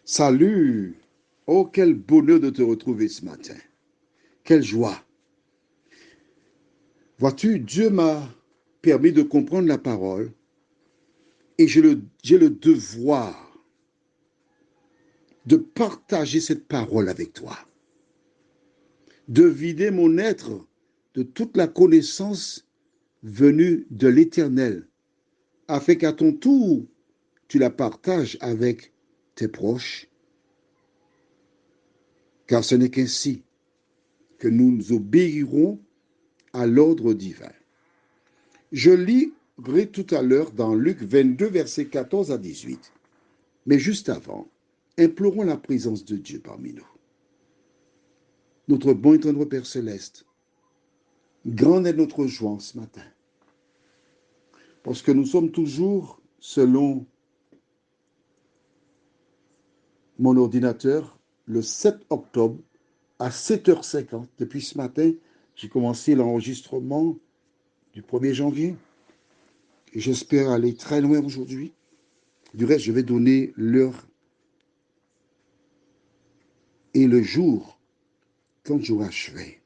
Salut! Oh, quel bonheur de te retrouver ce matin. Quelle joie. Vois-tu, Dieu m'a permis de comprendre la parole et j'ai le devoir de partager cette parole avec toi, de vider mon être de toute la connaissance venue de l'Éternel, afin qu'à ton tour, tu la partages avec tes proches, car ce n'est qu'ainsi que nous obéirons à l'ordre divin. Je lirai tout à l'heure dans Luc 22, versets 14 à 18. Mais juste avant, implorons la présence de Dieu parmi nous. Notre bon et tendre Père céleste, grande est notre joie en ce matin, parce que nous sommes toujours, selon mon ordinateur, le 7 octobre à 7h50. Depuis ce matin, j'ai commencé l'enregistrement du 1er janvier. Et j'espère aller très loin aujourd'hui. Du reste, je vais donner l'heure et le jour quand j'aurai achevé.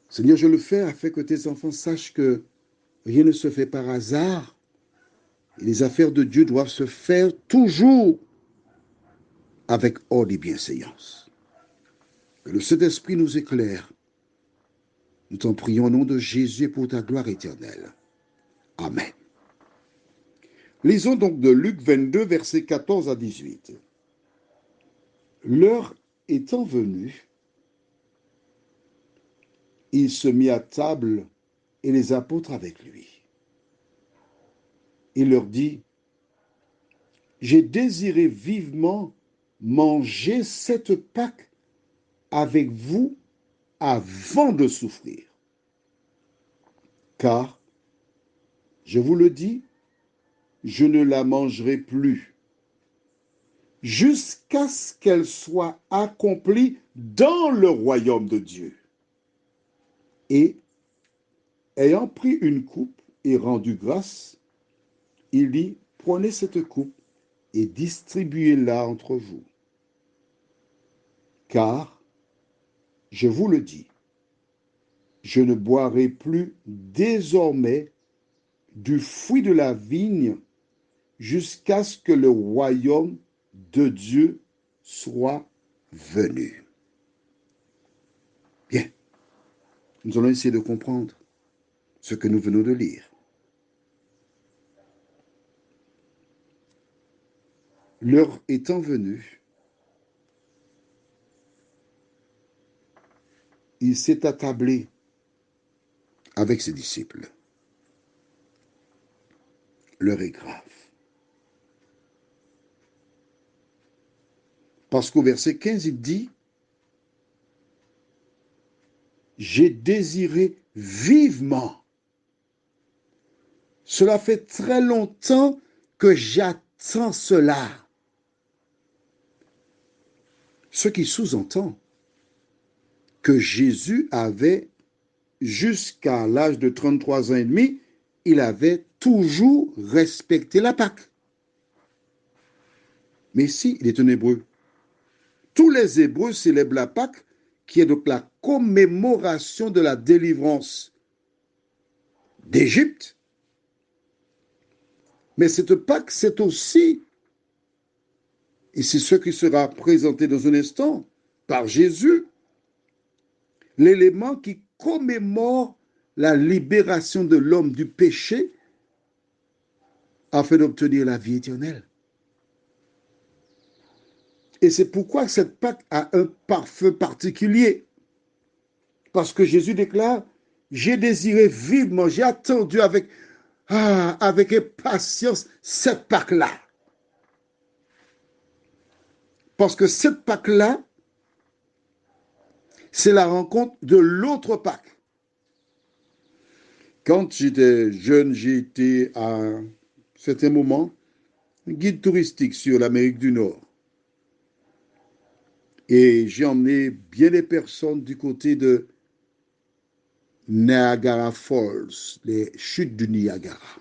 Seigneur, je le fais afin que tes enfants sachent que rien ne se fait par hasard. Et les affaires de Dieu doivent se faire toujours avec ordre et bienséance. Que le Saint-Esprit nous éclaire. Nous t'en prions au nom de Jésus pour ta gloire éternelle. Amen. Lisons donc de Luc 22, versets 14 à 18. L'heure étant venue, il se mit à table et les apôtres avec lui. Il leur dit, j'ai désiré vivement manger cette Pâque avec vous avant de souffrir. Car, je vous le dis, je ne la mangerai plus jusqu'à ce qu'elle soit accomplie dans le royaume de Dieu. Et, ayant pris une coupe et rendu grâce, il dit, prenez cette coupe et distribuez-la entre vous. Car, je vous le dis, je ne boirai plus désormais du fruit de la vigne jusqu'à ce que le royaume de Dieu soit venu. Bien, nous allons essayer de comprendre ce que nous venons de lire. L'heure étant venue, il s'est attablé avec ses disciples. L'heure est grave. Parce qu'au verset 15, il dit, j'ai désiré vivement. Cela fait très longtemps que j'attends cela. Ce qui sous-entend que Jésus avait, jusqu'à l'âge de 33 ans et demi, il avait toujours respecté la Pâque. Mais ici, il est un Hébreu. Tous les Hébreux célèbrent la Pâque, qui est donc la commémoration de la délivrance d'Égypte. Mais cette Pâque, c'est aussi, et c'est ce qui sera présenté dans un instant par Jésus, l'élément qui commémore la libération de l'homme du péché afin d'obtenir la vie éternelle. Et c'est pourquoi cette Pâque a un parfum particulier. Parce que Jésus déclare, j'ai désiré vivement, j'ai attendu avec impatience cette Pâque-là. Parce que cette Pâque-là, c'est la rencontre de l'autre Pâque. Quand j'étais jeune, j'ai été à un certain moment guide touristique sur l'Amérique du Nord. Et j'ai emmené bien des personnes du côté de Niagara Falls, les chutes du Niagara.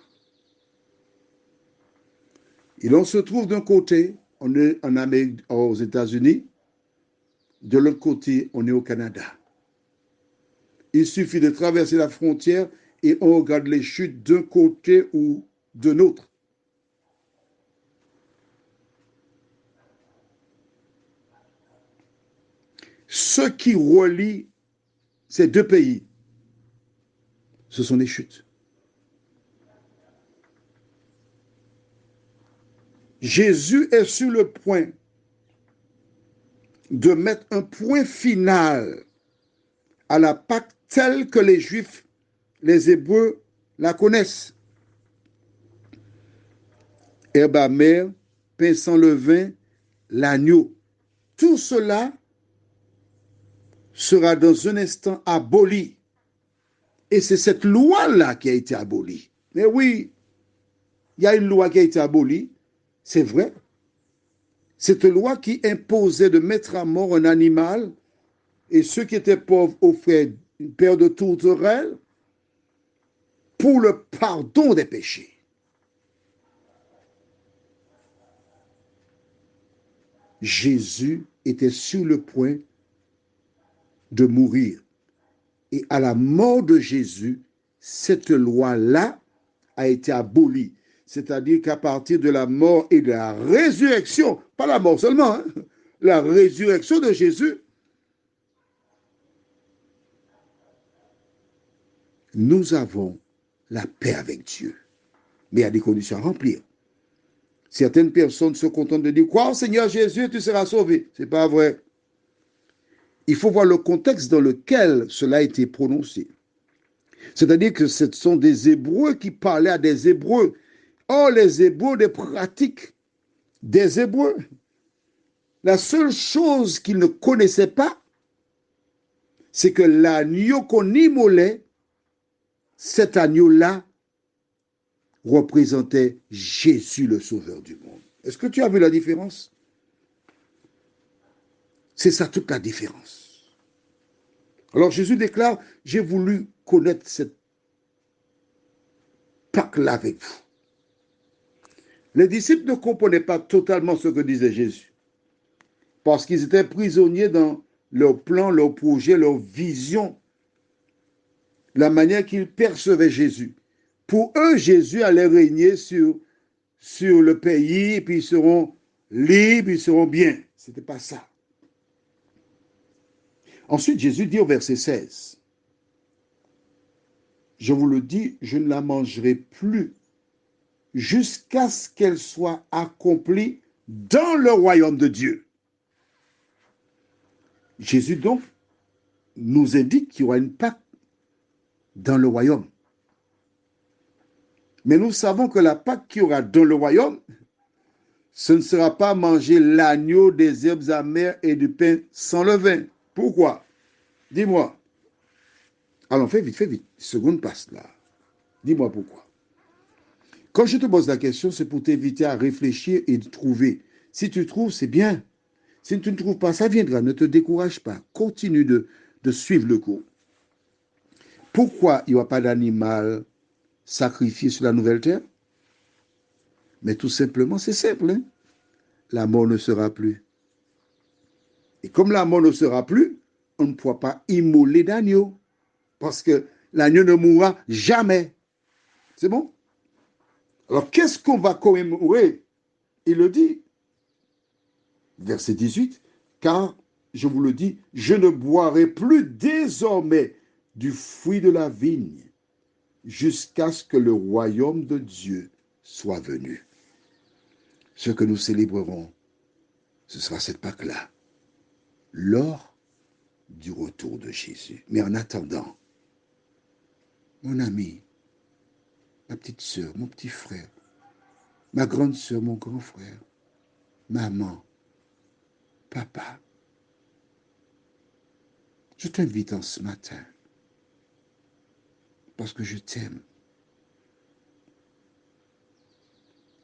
Et l'on se trouve d'un côté, on est en Amérique, aux États-Unis. De l'autre côté, on est au Canada. Il suffit de traverser la frontière et on regarde les chutes d'un côté ou de l'autre. Ce qui relie ces deux pays, ce sont les chutes. Jésus est sur le point de mettre un point final à la Pâque telle que les Juifs, les Hébreux la connaissent. Herbe amère, pain sans levain, l'agneau. Tout cela sera dans un instant aboli. Et c'est cette loi-là qui a été abolie. Mais oui, il y a une loi qui a été abolie, c'est vrai. Cette loi qui imposait de mettre à mort un animal et ceux qui étaient pauvres offraient une paire de tourterelles pour le pardon des péchés. Jésus était sur le point de mourir. Et à la mort de Jésus, cette loi-là a été abolie. C'est-à-dire qu'à partir de la mort et de la résurrection, pas la mort seulement, hein, la résurrection de Jésus, nous avons la paix avec Dieu. Mais il y a des conditions à remplir. Certaines personnes se contentent de dire, crois au Seigneur Jésus et tu seras sauvé. Ce n'est pas vrai. Il faut voir le contexte dans lequel cela a été prononcé. C'est-à-dire que ce sont des Hébreux qui parlaient à des Hébreux. Or, les Hébreux, des pratiques des Hébreux. La seule chose qu'ils ne connaissaient pas, c'est que l'agneau qu'on immolait, cet agneau-là représentait Jésus, le Sauveur du monde. Est-ce que tu as vu la différence? C'est ça toute la différence. Alors Jésus déclare, j'ai voulu connaître cette Pâque-là avec vous. Les disciples ne comprenaient pas totalement ce que disait Jésus, parce qu'ils étaient prisonniers dans leur plan, leur projet, leur vision, la manière qu'ils percevaient Jésus. Pour eux, Jésus allait régner sur le pays, et puis ils seront libres, ils seront bien. Ce n'était pas ça. Ensuite, Jésus dit au verset 16, « Je vous le dis, je ne la mangerai plus jusqu'à ce qu'elle soit accomplie dans le royaume de Dieu. » Jésus donc nous indique qu'il y aura une Pâque dans le royaume. Mais nous savons que la Pâque qu'il y aura dans le royaume, ce ne sera pas manger l'agneau, des herbes amères et du pain sans levain. Pourquoi? Dis-moi. Allons, fais vite. Seconde passe là. Dis-moi pourquoi. Quand je te pose la question, c'est pour t'inviter à réfléchir et de trouver. Si tu trouves, c'est bien. Si tu ne trouves pas, ça viendra. Ne te décourage pas. Continue de suivre le cours. Pourquoi il n'y aura pas d'animal sacrifié sur la nouvelle terre? Mais tout simplement, c'est simple. Hein? La mort ne sera plus. Et comme la mort ne sera plus, on ne pourra pas immoler d'agneau. Parce que l'agneau ne mourra jamais. C'est bon? Alors, qu'est-ce qu'on va commémorer? Il le dit. Verset 18. Car, je vous le dis, je ne boirai plus désormais du fruit de la vigne jusqu'à ce que le royaume de Dieu soit venu. Ce que nous célébrerons, ce sera cette Pâque-là, lors du retour de Jésus. Mais en attendant, mon ami, ma petite sœur, mon petit frère, ma grande sœur, mon grand frère, maman, papa, je t'invite en ce matin, parce que je t'aime,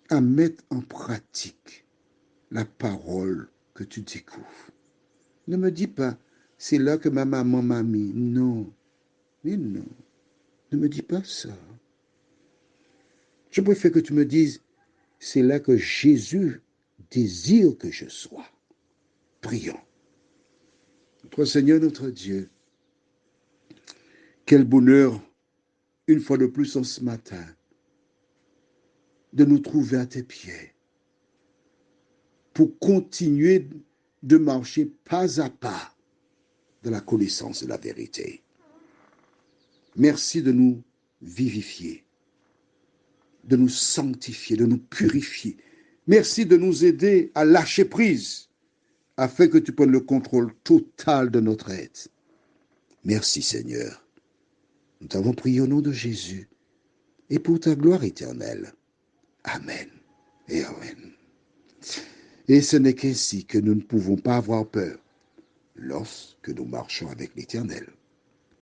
à mettre en pratique la parole que tu découvres. Ne me dis pas, c'est là que ma maman m'a mis. Non, mais non, ne me dis pas ça. Je préfère que tu me dises, c'est là que Jésus désires que je sois. Prions. Notre Seigneur, notre Dieu, quel bonheur, une fois de plus en ce matin, de nous trouver à tes pieds pour continuer de marcher pas à pas dans la connaissance de la vérité. Merci de nous vivifier, de nous sanctifier, de nous purifier. Merci de nous aider à lâcher prise afin que tu prennes le contrôle total de notre être. Merci Seigneur. Nous t'avons prié au nom de Jésus et pour ta gloire éternelle. Amen et amen. Et ce n'est qu'ainsi que nous ne pouvons pas avoir peur lorsque nous marchons avec l'Éternel.